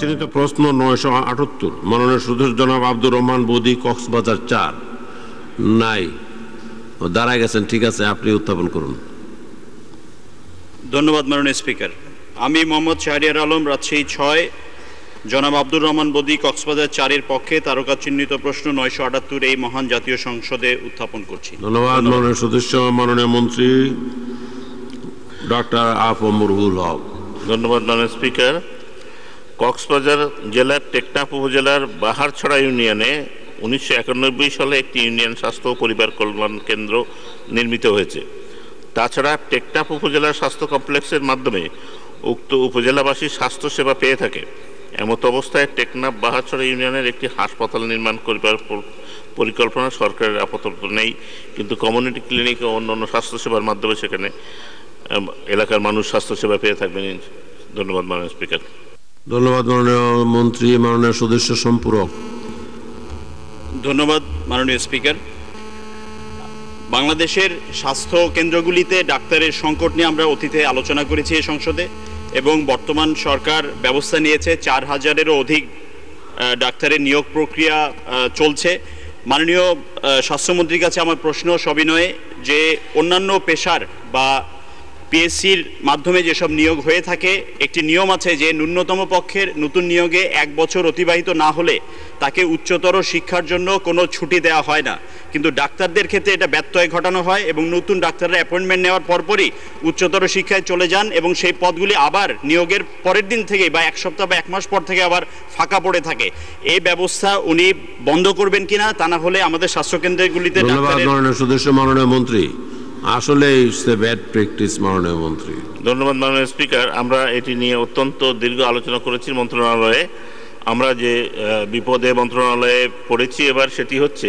চিহ্নিত প্রশ্ন 978 মাননীয় সদস্য জনাব আব্দুর রহমান বদি, কক্সবাজার 4। নাই, দাঁড়ায় গেছেন। ঠিক আছে, আপনি উত্থাপন করুন। ধন্যবাদ মাননীয় স্পিকার। আমি মোহাম্মদ শাহরিয়ার আলম, রাজশাহী 6, জনাব আব্দুর রহমান বদি, কক্সবাজার 4-এর পক্ষে তারকা চিহ্নিত প্রশ্ন 978 এই মহান জাতীয় সংসদে উত্থাপন করছি। ধন্যবাদ মাননীয় সদস্য। মাননীয় মন্ত্রী ডক্টর আফম রুহুল হক। ধন্যবাদ মাননীয় স্পিকার। কক্সবাজার জেলার টেকনাফ উপজেলার বাহারছড়া ইউনিয়নে 1991 সালে একটি ইউনিয়ন স্বাস্থ্য ও পরিবার কল্যাণ কেন্দ্র নির্মিত হয়েছে। তাছাড়া টেকনাফ উপজেলার স্বাস্থ্য কমপ্লেক্সের মাধ্যমে উক্ত উপজেলাবাসী স্বাস্থ্যসেবা পেয়ে থাকে। এমত অবস্থায় টেকনাফ বাহারছড়া ইউনিয়নের একটি হাসপাতাল নির্মাণ করিবার পরিকল্পনা সরকারের আপাতত নেই, কিন্তু কমিউনিটি ক্লিনিক ও অন্যান্য স্বাস্থ্যসেবার মাধ্যমে সেখানে এলাকার মানুষ স্বাস্থ্যসেবা পেয়ে থাকবেন। ধন্যবাদ মাননীয় স্পিকার। ধন্যবাদ মাননীয় মন্ত্রী। মাননীয় সদস্য সম্পূরক। ধন্যবাদ মাননীয় স্পিকার। বাংলাদেশের স্বাস্থ্য কেন্দ্রগুলিতে ডাক্তারের সংকট নিয়ে আমরা অতীতে আলোচনা করেছি এই সংসদে, এবং বর্তমান সরকার ব্যবস্থা নিয়েছে। 4000-এরও অধিক ডাক্তারের নিয়োগ প্রক্রিয়া চলছে। মাননীয় স্বাস্থ্যমন্ত্রীর কাছে আমার প্রশ্ন সবিনয়ে যে অন্যান্য পেশার বা পিএসসির মাধ্যমে যেসব নিয়োগ হয়ে থাকে, একটি নিয়ম আছে যে ন্যূনতম পক্ষের নতুন নিয়োগে 1 বছর অতিবাহিত না হলে তাকে উচ্চতর শিক্ষার জন্য কোনো ছুটি দেওয়া হয় না, কিন্তু ডাক্তারদের ক্ষেত্রে এটা ব্যত্যয় ঘটানো হয় এবং নতুন ডাক্তাররা অ্যাপয়েন্টমেন্ট নেওয়ার পরপরই উচ্চতর শিক্ষায় চলে যান এবং সেই পদগুলি আবার নিয়োগের পরের দিন থেকেই বা 1 সপ্তাহ বা 1 মাস পর থেকে আবার ফাঁকা পড়ে থাকে। এই ব্যবস্থা উনি বন্ধ করবেন কিনা, তা না হলে আমাদের স্বাস্থ্যকেন্দ্রগুলিতে মাননীয় সদস্য। মাননীয় মন্ত্রী, আসলে ইটস এ ব্যাড প্র্যাকটিস। মাননীয় মন্ত্রী। ধন্যবাদ মাননীয় স্পিকার। আমরা এটি নিয়ে অত্যন্ত দীর্ঘ আলোচনা করেছি মন্ত্রণালয়ে। আমরা যে বিপদে মন্ত্রণালয়ে পড়েছি এবার, সেটি হচ্ছে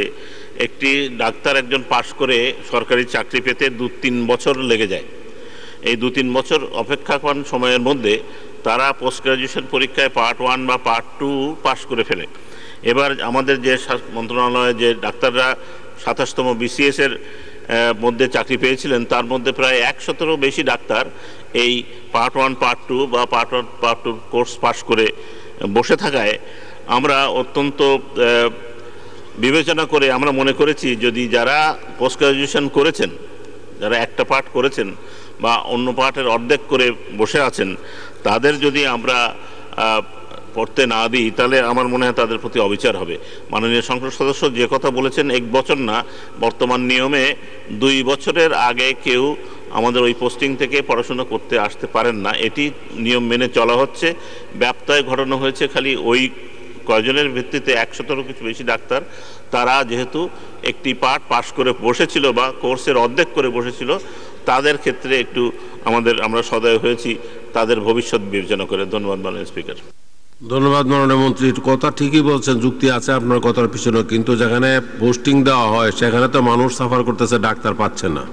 একটি ডাক্তার একজন পাশ করে সরকারি চাকরি পেতে 2-3 বছর লেগে যায়। এই 2-3 বছর অপেক্ষামান সময়ের মধ্যে তারা পোস্ট গ্রাজুয়েশন পরীক্ষায় পার্ট 1 বা পার্ট 2 পাশ করে ফেলে। এবার আমাদের যে মন্ত্রণালয়ে যে ডাক্তাররা 27তম বিসিএস-এর মধ্যে চাকরি পেয়েছিলেন, তার মধ্যে প্রায় 100-এরও বেশি ডাক্তার এই পার্ট 1 পার্ট 2 বা পার্ট 1 পার্ট 2 কোর্স পাশ করে বসে থাকায় আমরা অত্যন্ত বিবেচনা করে আমরা মনে করেছি, যদি যারা পোস্ট গ্রাজুয়েশন করেছেন, যারা একটা পার্ট করেছেন বা অন্য পার্টের অর্ধেক করে বসে আছেন, তাদের যদি আমরা পড়তে না দিই তাহলে আমার মনে হয় তাদের প্রতি অবিচার হবে। মাননীয় সংসদ সদস্য যে কথা বলেছেন, 1 বছর না, বর্তমান নিয়মে 2 বছরের আগে কেউ আমাদের ওই পোস্টিং থেকে পড়াশোনা করতে আসতে পারেন না। এটি নিয়ম মেনে চলা হচ্ছে। ব্যত্যয় ঘটানো হয়েছে খালি ওই কয়জনের ভিত্তিতে 100-এরও কিছু বেশি ডাক্তার, তারা যেহেতু একটি পার্ট পাশ করে বসেছিল বা কোর্সের অর্ধেক করে বসেছিল, তাদের ক্ষেত্রে একটু আমরা সদয় হয়েছি তাদের ভবিষ্যৎ বিবেচনা করে। ধন্যবাদ মাননীয় স্পিকার। ধন্যবাদ মাননীয় মন্ত্রী। কথা ঠিকই বলছেন, যুক্তি আছে আপনার কথার পিছনে, কিন্তু যেখানে পোস্টিং দেওয়া হয় সেখানে তো মানুষ সাফার করতেছে, ডাক্তার পাচ্ছে না।